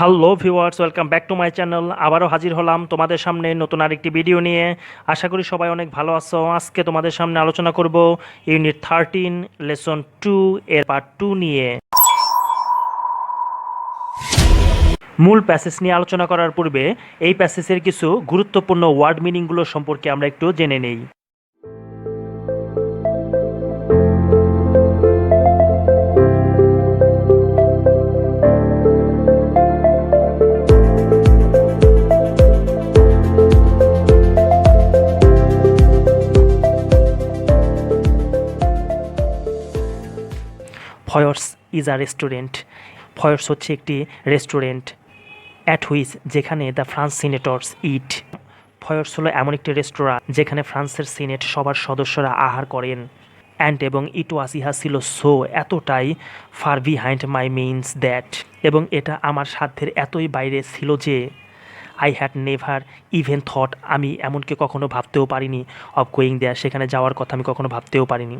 Hello viewers, welcome back to my channel. আবারও হাজির হলাম তোমাদের সামনে নতুন আরেকটি ভিডিও নিয়ে। আশা করি সবাই অনেক ভালো আছো। আজকে তোমাদের সামনে আলোচনা করব ইউনিট 13 লেসন 2 এর পার্ট 2 নিয়ে। মূল প্যাসেজ নিয়ে আলোচনা করার পূর্বে এই প্যাসেজের কিছু গুরুত্বপূর্ণ ওয়ার্ড মিনিংগুলো সম্পর্কে আমরা একটু জেনে নেই। ফয়র্স ইজ আ রেস্টুরেন্ট। ফয়র্স হচ্ছে একটি রেস্টুরেন্ট। অ্যাট হুইচ, যেখানে দ্য ফ্রান্স সিনেটর্স ইট। ফয়র্স হলো এমন একটি রেস্তোরাঁ যেখানে ফ্রান্সের সিনেট সবার সদস্যরা আহার করেন। অ্যান্ড এবং ইট ওয়াজ, ইহা ছিল সো, এতটাই, far behind my means that, এবং এটা আমার সাধ্যের এতই বাইরে ছিল যে, I had never even thought, আমি এমনকি কখনো ভাবতেও পারিনি, অফ গোয়িং দেয়ার, সেখানে যাওয়ার কথা আমি কখনো ভাবতেও পারিনি।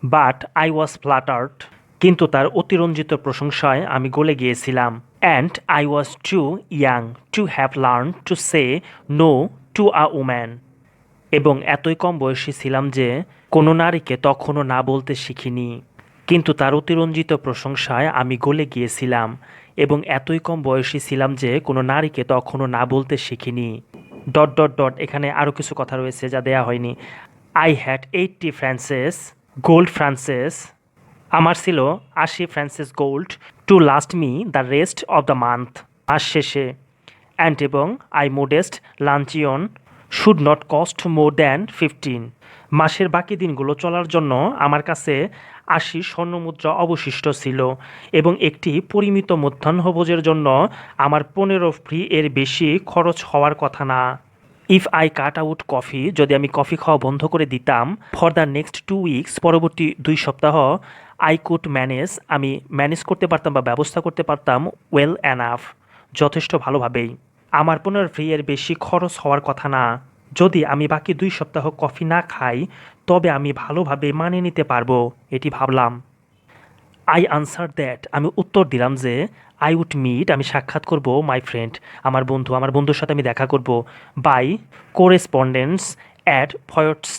বাট আই ওয়াজ ফ্ল্যাটার্ড, কিন্তু তার অতিরঞ্জিত প্রশংসায় আমি গলে গিয়েছিলাম। And I was too young to have learn to say no to a woman, এবং এতই কম বয়সী ছিলাম যে কোনো নারীকে তখনও না বলতে শিখিনি। কিন্তু তার অতিরঞ্জিত প্রশংসায় আমি গলে গিয়েছিলাম, এবং এতই কম বয়সী ছিলাম যে কোনো নারীকে তখনও না বলতে শিখিনি। ডট ডট ডট, এখানে আরও কিছু কথা রয়েছে যা দেয়া হয়নি। I had 80 francs gold francs, আমার ছিল 80 francs gold, to last me the rest of the month, মাস শেষে। অ্যান্ড এবং I modest luncheon should not cost more than 15, মাসের বাকি দিনগুলো চলার জন্য আমার কাছে 80 স্বর্ণমুদ্রা অবশিষ্ট ছিল, এবং একটি পরিমিত মধ্যাহ্নভোজের জন্য আমার 15 ফ্রি এর বেশি খরচ হওয়ার কথা না। If I cut out coffee, যদি আমি কফি খাওয়া বন্ধ করে দিতাম, ফর দ্য নেক্সট 2 উইকস, পরবর্তী 2 সপ্তাহ, আই কুড ম্যানেজ, আমি ম্যানেজ করতে পারতাম বা ব্যবস্থা করতে পারতাম, ওয়েল অ্যানাফ, যথেষ্ট ভালোভাবেই। আমার 15 ফ্রি এর বেশি খরচ হওয়ার কথা না। যদি আমি বাকি 2 সপ্তাহ কফি না খাই, তবে আমি ভালোভাবে মানিয়ে নিতে পারবো, এটি ভাবলাম। আই আনসার দ্যাট, আমি উত্তর দিলাম যে, আই উড মিট, আমি সাক্ষাৎ করব, মাই ফ্রেন্ড, আমার বন্ধুর সাথে আমি দেখা করব, by correspondence at Foyot's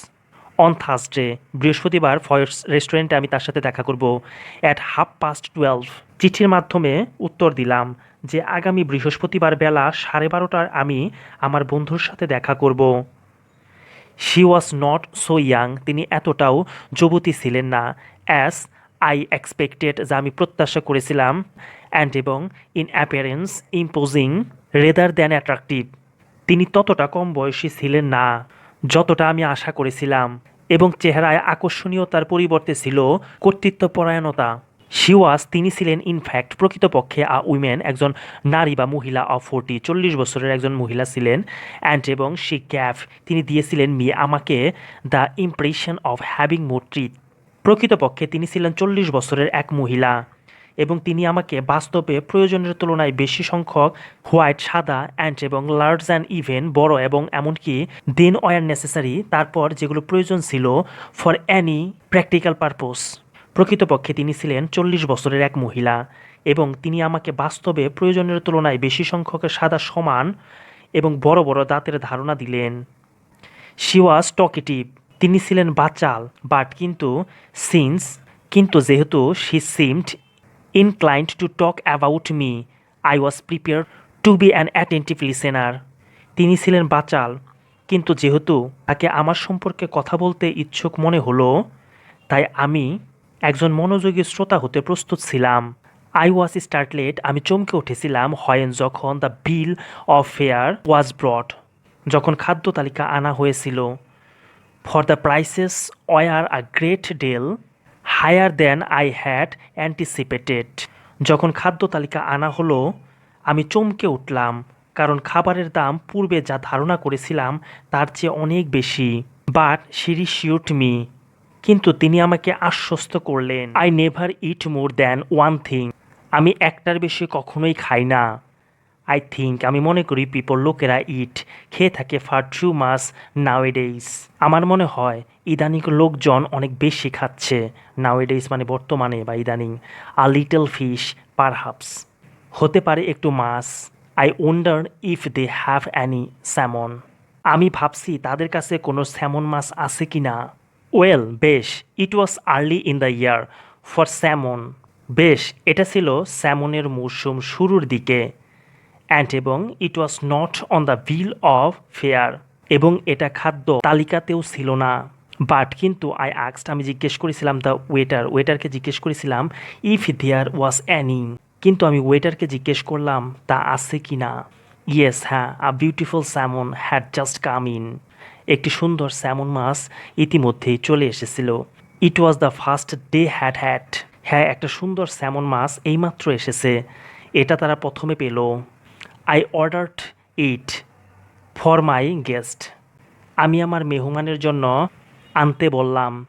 on Thursday, বৃহস্পতিবার ফয়র্স রেস্টুরেন্টে আমি তার সাথে দেখা করব, অ্যাট 12:30, চিঠির মাধ্যমে উত্তর দিলাম যে আগামী বৃহস্পতিবার বেলা 12:30টায় আমি আমার বন্ধুর সাথে দেখা করব। She was not so young, তিনি এতটাও যুবতী ছিলেন না, অ্যাজ আই এক্সপেক্টেড, যা আমি প্রত্যাশা করেছিলাম, অ্যান্ড এবং in appearance imposing rather than attractive, তিনি ততটা কম বয়সী ছিলেন না যতটা আমি আশা করেছিলাম, এবং চেহারায় আকর্ষণীয়তার পরিবর্তে ছিল কর্তৃত্বপরায়ণতা। শি ওয়াজ, তিনি ছিলেন, ইনফ্যাক্ট, প্রকৃতপক্ষে, আ উইমেন, একজন নারী বা মহিলা, অফ 40, 40 বছরের একজন মহিলা ছিলেন। অ্যান্ড এবং শি গ্যাভ, তিনি দিয়েছিলেন, মি, আমাকে, the impression of having more treat, প্রকৃতপক্ষে তিনি ছিলেন 40 বছরের এক মহিলা, এবং তিনি আমাকে বাস্তবে প্রয়োজনের তুলনায় বেশি সংখ্যক হোয়াইট, সাদা, অ্যান্ড এবং লার্জ অ্যান্ড ইভেন, বড় এবং এমনকি দেন ওয়ার নেসেসারি, তারপর যেগুলো প্রয়োজন ছিল, ফর অ্যানি প্র্যাকটিক্যাল পারপোজ, প্রকৃতপক্ষে তিনি ছিলেন 40 বছরের এক মহিলা, এবং তিনি আমাকে বাস্তবে প্রয়োজনের তুলনায় বেশি সংখ্যক সাদা, সমান এবং বড় বড় দাঁতের ধারণা দিলেন। শি ওয়াজ টকেটিভ, তিনি ছিলেন বাচাল, বাট, কিন্তু যেহেতু, she seemed inclined to talk about me, I was prepare to be an attentive listener, তিনি ছিলেন বাচাল, কিন্তু যেহেতু তাকে আমার সম্পর্কে কথা বলতে ইচ্ছুক মনে হলো, তাই আমি একজন মনোযোগী শ্রোতা হতে প্রস্তুত ছিলাম। আই ওয়াজ স্টার্টলেড, আমি চমকে উঠেছিলাম, হয়েন, যখন the bill of fare was brought, যখন খাদ্য তালিকা আনা হয়েছিল, for the prices were a great deal higher than I had anticipated, যখন খাদ্য তালিকা আনা হলো, আমি চমকে উঠলাম, কারণ খাবারের দাম পূর্বে যা ধারণা করেছিলাম তার চেয়ে অনেক বেশি। বাট শি রিশিউরড মি, কিন্তু তিনি আমাকে আশ্বস্ত করলেন, I never it more than one thing, আমি একটার বেশি কখনোই খাই না। আই থিঙ্ক, আমি মনে করি, পিপল, লোকেরা, খেয়ে থাকে, ফার টু মাছ নাওয়েডেইস, আমার মনে হয় ইদানিং লোকজন অনেক বেশি খাচ্ছে, নাওয়েডেইস মানে বর্তমানে বা ইদানিং, আ লিটল ফিশ পারহাপস, হতে পারে একটু মাছ। I wonder if they have any salmon. আমি ভাবছি তাদের কাছে কোনো স্যামন মাছ আছে কি না। ওয়েল বেশ, it was early in the year for salmon. বেশ, এটা ছিল স্যামনের মৌসুম শুরুর দিকে। অ্যান্ড এবং it was not on the bill of fare. এবং এটা খাদ্য তালিকাতেও ছিল না। বাট কিন্তু আই আক্সড, আমি জিজ্ঞেস করেছিলাম দ্য ওয়েটারকে জিজ্ঞেস করেছিলাম ইফ দেয়ার ওয়াজ অ্যানি। কিন্তু আমি ওয়েটারকে জিজ্ঞেস করলাম তা আছে কি না। ইয়েস, হ্যাঁ, a beautiful salmon had just come in. একটি সুন্দর স্যামন মাছ ইতিমধ্যেই চলে এসেছিল। It was the first day had. হ্যাঁ, একটা সুন্দর স্যামন মাছ এইমাত্র এসেছে। এটা তারা প্রথমে পেল। I ordered it for my guest. আমি আমার মেহমানের জন্য আনতে বললাম।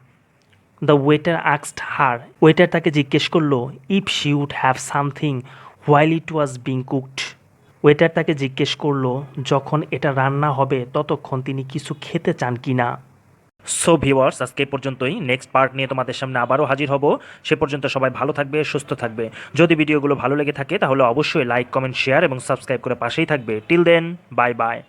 দ্য ওয়েটার আক্সড হার। ওয়েটার তাকে জিজ্ঞেস করলো if she would have something while it was being cooked. Waiter তাকে জিজ্ঞেস করলো যখন এটা রান্না হবে ততক্ষণ তিনি কিছু খেতে চান কি না। সো ভিউয়ার্স, আজকে এই পর্যন্তই। নেক্সট পার্ট নিয়ে তোমাদের সামনে আবারও হাজির হব। সে পর্যন্ত সবাই ভালো থাকবে, সুস্থ থাকবে। যদি ভিডিওগুলো ভালো লেগে থাকে তাহলে অবশ্যই লাইক, কমেন্ট, শেয়ার এবং সাবস্ক্রাইব করে পাশেই থাকবে। Till then, bye by.